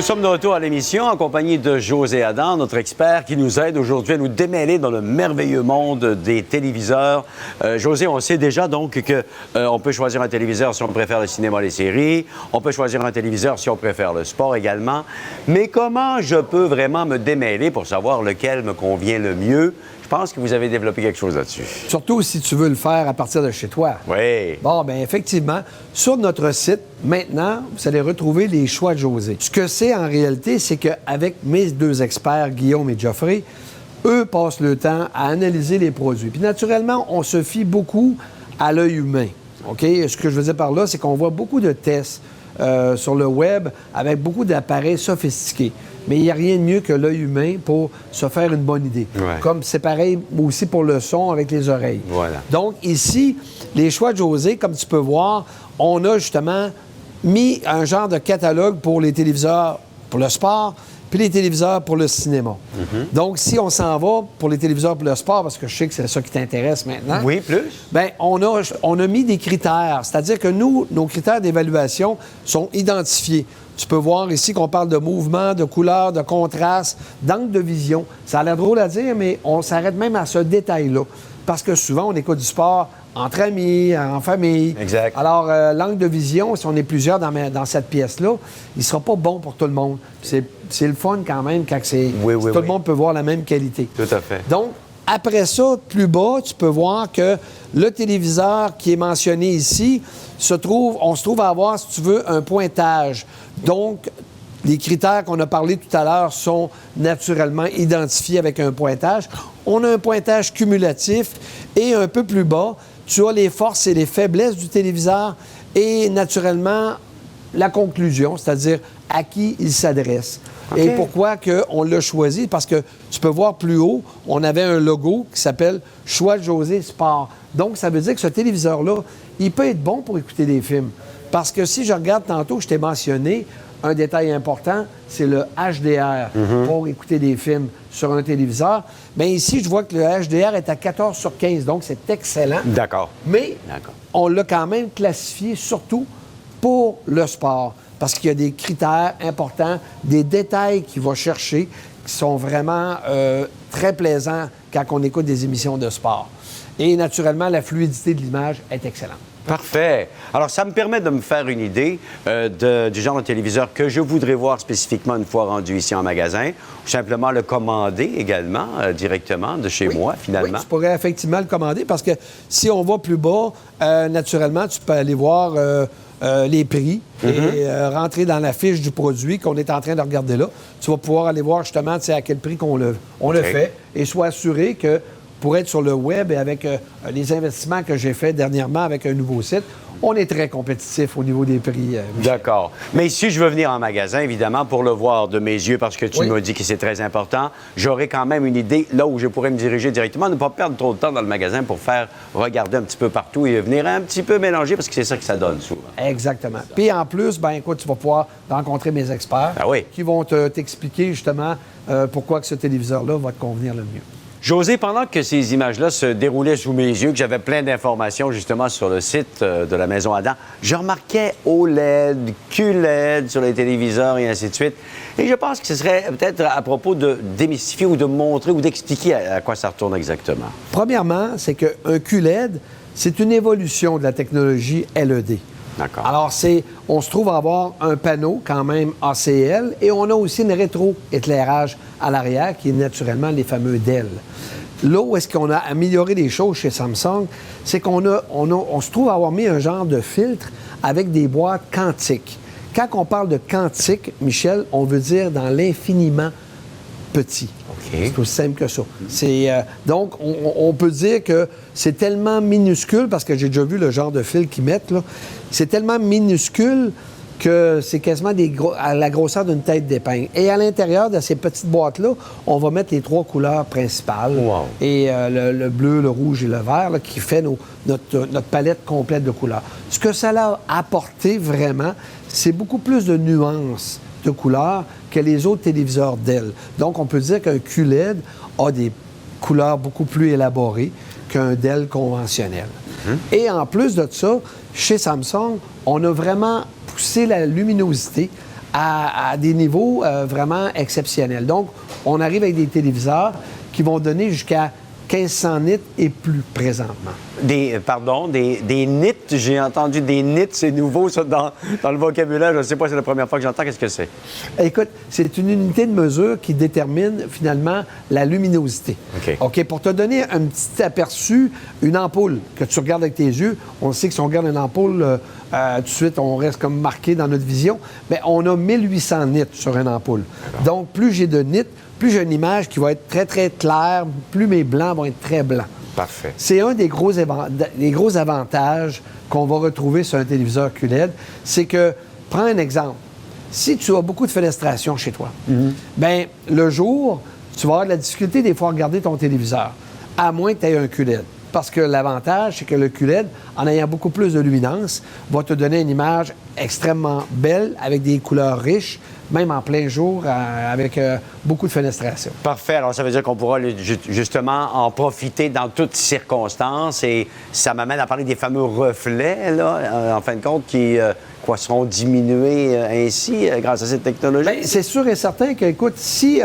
sommes de retour à l'émission en compagnie de José Adam, notre expert qui nous aide aujourd'hui à nous démêler dans le merveilleux monde des téléviseurs. José, on sait déjà donc qu'on peut choisir un téléviseur si on préfère le cinéma, les séries. On peut choisir un téléviseur si on préfère le sport également. Mais comment je peux vraiment me démêler pour savoir lequel me convient le mieux? Je pense que vous avez développé quelque chose là-dessus. Surtout si tu veux le faire à partir de chez toi. Oui. Bon, bien, effectivement, sur notre site, maintenant, vous allez retrouver les choix de José. Ce que c'est en réalité, c'est qu'avec mes deux experts, Guillaume et Geoffrey, eux passent le temps à analyser les produits. Puis naturellement, on se fie beaucoup à l'œil humain. OK? Ce que je veux dire par là, c'est qu'on voit beaucoup de tests sur le web avec beaucoup d'appareils sophistiqués. Mais il n'y a rien de mieux que l'œil humain pour se faire une bonne idée. Ouais. Comme c'est pareil aussi pour le son avec les oreilles. Voilà. Donc ici, les choix de José, comme tu peux voir, on a justement mis un genre de catalogue pour les téléviseurs pour le sport, puis les téléviseurs pour le cinéma. Mm-hmm. Donc si on s'en va pour les téléviseurs pour le sport, parce que je sais que c'est ça qui t'intéresse maintenant. Oui, plus? Bien, on a mis des critères. C'est-à-dire que nous, nos critères d'évaluation sont identifiés. Tu peux voir ici qu'on parle de mouvement, de couleur, de contraste, d'angle de vision. Ça a l'air drôle à dire, mais on s'arrête même à ce détail-là. Parce que souvent, on écoute du sport entre amis, en famille. Exact. Alors, l'angle de vision, si on est plusieurs dans cette pièce-là, il ne sera pas bon pour tout le monde. C'est le fun quand même quand tout le monde peut voir la même qualité. Tout à fait. Donc, après ça, plus bas, tu peux voir que le téléviseur qui est mentionné ici, on se trouve à avoir, si tu veux, un pointage. Donc, les critères qu'on a parlé tout à l'heure sont naturellement identifiés avec un pointage. On a un pointage cumulatif et un peu plus bas, tu as les forces et les faiblesses du téléviseur et naturellement la conclusion, c'est-à-dire à qui il s'adresse. Okay. Et pourquoi on l'a choisi? Parce que tu peux voir plus haut, on avait un logo qui s'appelle « Choix de José Sport ». Donc, ça veut dire que ce téléviseur-là, il peut être bon pour écouter des films. Parce que si je regarde tantôt, je t'ai mentionné, un détail important, c'est le HDR pour écouter des films sur un téléviseur. Bien ici, je vois que le HDR est à 14 sur 15, donc c'est excellent. D'accord. Mais on l'a quand même classifié surtout pour le sport. Parce qu'il y a des critères importants, des détails qu'il va chercher qui sont vraiment très plaisants quand on écoute des émissions de sport. Et naturellement, la fluidité de l'image est excellente. Parfait. Alors, ça me permet de me faire une idée du genre de téléviseur que je voudrais voir spécifiquement une fois rendu ici en magasin, ou simplement le commander également directement de chez moi, finalement. Oui, tu pourrais effectivement le commander parce que si on va plus bas, naturellement, tu peux aller voir les prix et rentrer dans la fiche du produit qu'on est en train de regarder là. Tu vas pouvoir aller voir justement à quel prix on le fait et sois assuré que pour être sur le web et avec les investissements que j'ai faits dernièrement avec un nouveau site, on est très compétitif au niveau des prix. D'accord. Mais si je veux venir en magasin, évidemment, pour le voir de mes yeux, parce que tu m'as dit que c'est très important, j'aurai quand même une idée là où je pourrais me diriger directement, ne pas perdre trop de temps dans le magasin pour faire regarder un petit peu partout et venir un petit peu mélanger, parce que c'est ça que ça donne souvent. Exactement. Puis en plus, ben écoute, tu vas pouvoir rencontrer mes experts qui vont t'expliquer justement pourquoi que ce téléviseur-là va te convenir le mieux. José, pendant que ces images-là se déroulaient sous mes yeux, que j'avais plein d'informations justement sur le site de la Maison Adam, je remarquais OLED, QLED sur les téléviseurs et ainsi de suite. Et je pense que ce serait peut-être à propos de démystifier ou de montrer ou d'expliquer à quoi ça retourne exactement. Premièrement, c'est qu'un QLED, c'est une évolution de la technologie LED. D'accord. Alors, on se trouve à avoir un panneau quand même ACL et on a aussi une rétro-éclairage à l'arrière qui est naturellement les fameux DEL. Là où est-ce qu'on a amélioré les choses chez Samsung, c'est qu'on se trouve à avoir mis un genre de filtre avec des boîtes quantiques. Quand on parle de quantique, Michel, on veut dire dans l'infiniment petit. C'est aussi simple que ça. Donc, on peut dire que c'est tellement minuscule, parce que j'ai déjà vu le genre de fil qu'ils mettent, là, c'est tellement minuscule que c'est quasiment à la grosseur d'une tête d'épingle. Et à l'intérieur de ces petites boîtes-là, on va mettre les 3 couleurs principales. Wow. Et le bleu, le rouge et le vert, là, qui fait notre palette complète de couleurs. Ce que ça a apporté vraiment, c'est beaucoup plus de nuances de couleurs que les autres téléviseurs DEL. Donc, on peut dire qu'un QLED a des couleurs beaucoup plus élaborées qu'un DEL conventionnel. Et en plus de ça, chez Samsung, on a vraiment poussé la luminosité à des niveaux vraiment exceptionnels. Donc, on arrive avec des téléviseurs qui vont donner jusqu'à 1500 nits et plus présentement. Des nits, j'ai entendu des nits, c'est nouveau ça dans le vocabulaire, je ne sais pas, c'est la première fois que j'entends, qu'est-ce que c'est? Écoute, c'est une unité de mesure qui détermine finalement la luminosité. OK, pour te donner un petit aperçu, une ampoule que tu regardes avec tes yeux, on sait que si on regarde une ampoule, tout de suite, on reste comme marqué dans notre vision, mais on a 1800 nits sur une ampoule. Donc, plus j'ai de nits, plus j'ai une image qui va être très, très claire, plus mes blancs vont être très blancs. Parfait. C'est un des gros avantages qu'on va retrouver sur un téléviseur QLED, c'est que, prends un exemple, si tu as beaucoup de fenestration chez toi, bien, le jour, tu vas avoir de la difficulté des fois à regarder ton téléviseur, à moins que tu aies un QLED. Parce que l'avantage, c'est que le QLED, en ayant beaucoup plus de luminance, va te donner une image extrêmement belle, avec des couleurs riches, même en plein jour, avec beaucoup de fenestration. Parfait. Alors, ça veut dire qu'on pourra justement en profiter dans toutes circonstances. Et ça m'amène à parler des fameux reflets, là, en fin de compte, qui seront diminués ainsi grâce à cette technologie. Bien, c'est sûr et certain que, écoute, si...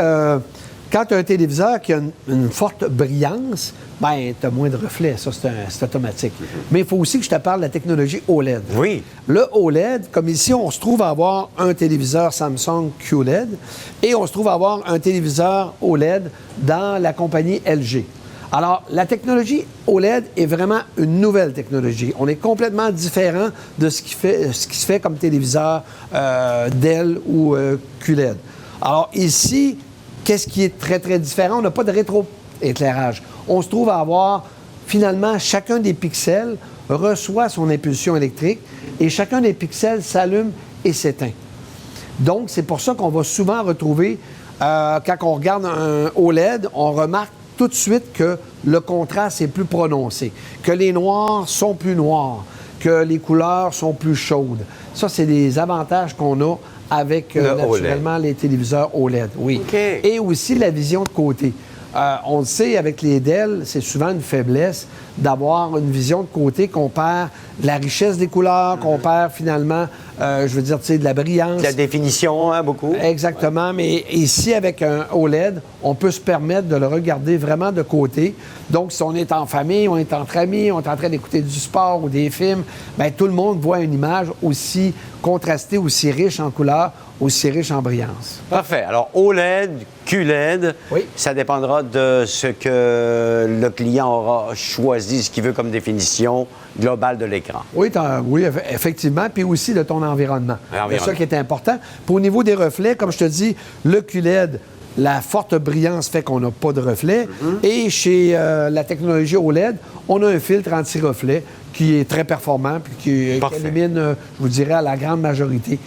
quand tu as un téléviseur qui a une forte brillance, bien, tu as moins de reflets. Ça, c'est automatique. Mais il faut aussi que je te parle de la technologie OLED. Oui. Le OLED, comme ici, on se trouve à avoir un téléviseur Samsung QLED et on se trouve à avoir un téléviseur OLED dans la compagnie LG. Alors, la technologie OLED est vraiment une nouvelle technologie. On est complètement différent de ce qui se fait comme téléviseur Dell ou QLED. Alors, ici, qu'est-ce qui est très, très différent? On n'a pas de rétroéclairage. On se trouve à avoir, finalement, chacun des pixels reçoit son impulsion électrique et chacun des pixels s'allume et s'éteint. Donc, c'est pour ça qu'on va souvent retrouver, quand on regarde un OLED, on remarque tout de suite que le contraste est plus prononcé, que les noirs sont plus noirs, que les couleurs sont plus chaudes. Ça, c'est des avantages qu'on a avec, naturellement, les téléviseurs OLED. Oui. Okay. Et aussi la vision de côté. On le sait, avec les Dell, c'est souvent une faiblesse d'avoir une vision de côté qu'on perd la richesse des couleurs, qu'on perd finalement, je veux dire, tu sais, de la brillance. La définition, hein, beaucoup. Exactement. Mais ici, avec un OLED, on peut se permettre de le regarder vraiment de côté. Donc, si on est en famille, on est entre amis, on est en train d'écouter du sport ou des films, bien, tout le monde voit une image aussi contrastée, aussi riche en couleurs, aussi riche en brillance. Parfait. Alors, OLED, QLED, oui. Ça dépendra de ce que le client aura choisi, ce qu'il veut comme définition globale de l'écran. Oui, oui, effectivement, puis aussi de ton environnement. C'est ça qui est important. Puis au niveau des reflets, comme je te dis, le QLED, la forte brillance fait qu'on n'a pas de reflets. Et chez la technologie OLED, on a un filtre anti-reflet qui est très performant puis qui élimine, je vous dirais, à la grande majorité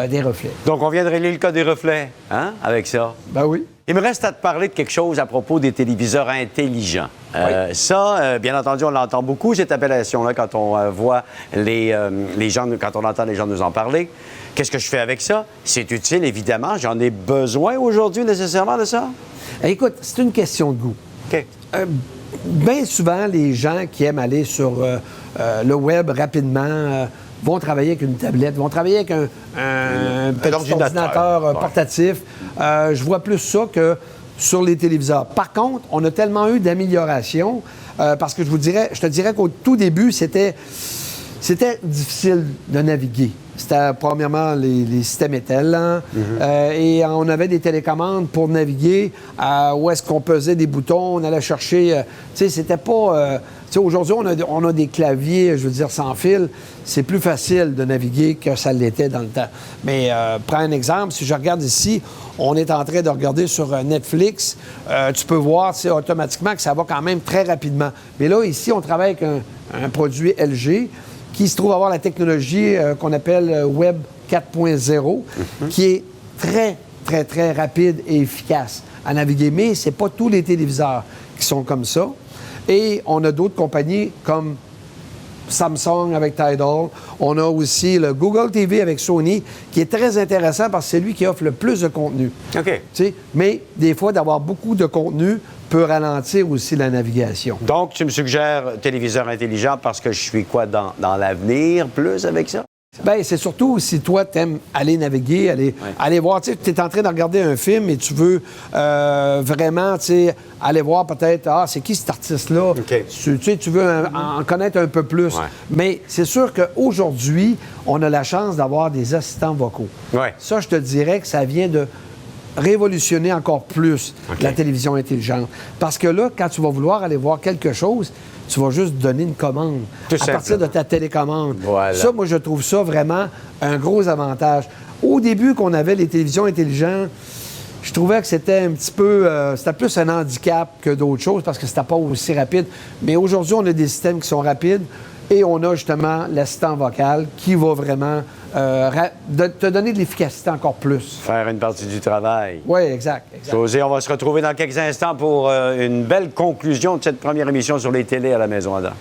des reflets. Donc, on vient de régler le cas des reflets, hein, avec ça? Ben oui. Il me reste à te parler de quelque chose à propos des téléviseurs intelligents. Oui. Ça, bien entendu, on l'entend beaucoup, cette appellation-là, quand on voit les gens, quand on entend les gens nous en parler. Qu'est-ce que je fais avec ça? C'est utile, évidemment. J'en ai besoin aujourd'hui, nécessairement, de ça? Écoute, c'est une question de goût. OK. Bien souvent, les gens qui aiment aller sur le web rapidement vont travailler avec une tablette, vont travailler avec un petit ordinateur portatif. Je vois plus ça que sur les téléviseurs. Par contre, on a tellement eu d'améliorations parce que je te dirais qu'au tout début, c'était difficile de naviguer. C'était premièrement les systèmes étaient lents et on avait des télécommandes pour naviguer où est-ce qu'on pesait des boutons, on allait chercher. Tu sais, c'était pas. Tu sais, aujourd'hui, on a des claviers, je veux dire, sans fil. C'est plus facile de naviguer que ça l'était dans le temps. Mais prends un exemple. Si je regarde ici, on est en train de regarder sur Netflix. Tu peux voir automatiquement que ça va quand même très rapidement. Mais là, ici, on travaille avec un produit LG qui se trouve avoir la technologie qu'on appelle Web 4.0, qui est très, très, très rapide et efficace à naviguer. Mais ce n'est pas tous les téléviseurs qui sont comme ça. Et on a d'autres compagnies comme Samsung avec Tidal. On a aussi le Google TV avec Sony, qui est très intéressant parce que c'est lui qui offre le plus de contenu. OK. Tu sais, mais des fois, d'avoir beaucoup de contenu peut ralentir aussi la navigation. Donc, tu me suggères téléviseur intelligent parce que je suis quoi dans l'avenir plus avec ça? Bien, c'est surtout si toi, t'aimes aller naviguer, aller voir. Tu es en train de regarder un film et tu veux vraiment, aller voir peut-être, c'est qui cet artiste-là? OK. Tu veux en connaître un peu plus. Ouais. Mais c'est sûr qu'aujourd'hui, on a la chance d'avoir des assistants vocaux. Ouais. Ça, je te dirais que ça vient de révolutionner encore plus la télévision intelligente. Parce que là, quand tu vas vouloir aller voir quelque chose, tu vas juste donner une commande Tout à partir de ta télécommande. Voilà. Ça, moi, je trouve ça vraiment un gros avantage. Au début, qu'on avait les télévisions intelligentes, je trouvais que c'était un petit peu... c'était plus un handicap que d'autres choses parce que c'était pas aussi rapide. Mais aujourd'hui, on a des systèmes qui sont rapides et on a justement l'assistant vocal qui va vraiment te donner de l'efficacité encore plus. Faire une partie du travail. Oui, exact. José, on va se retrouver dans quelques instants pour une belle conclusion de cette première émission sur les télés à la Maison Adam.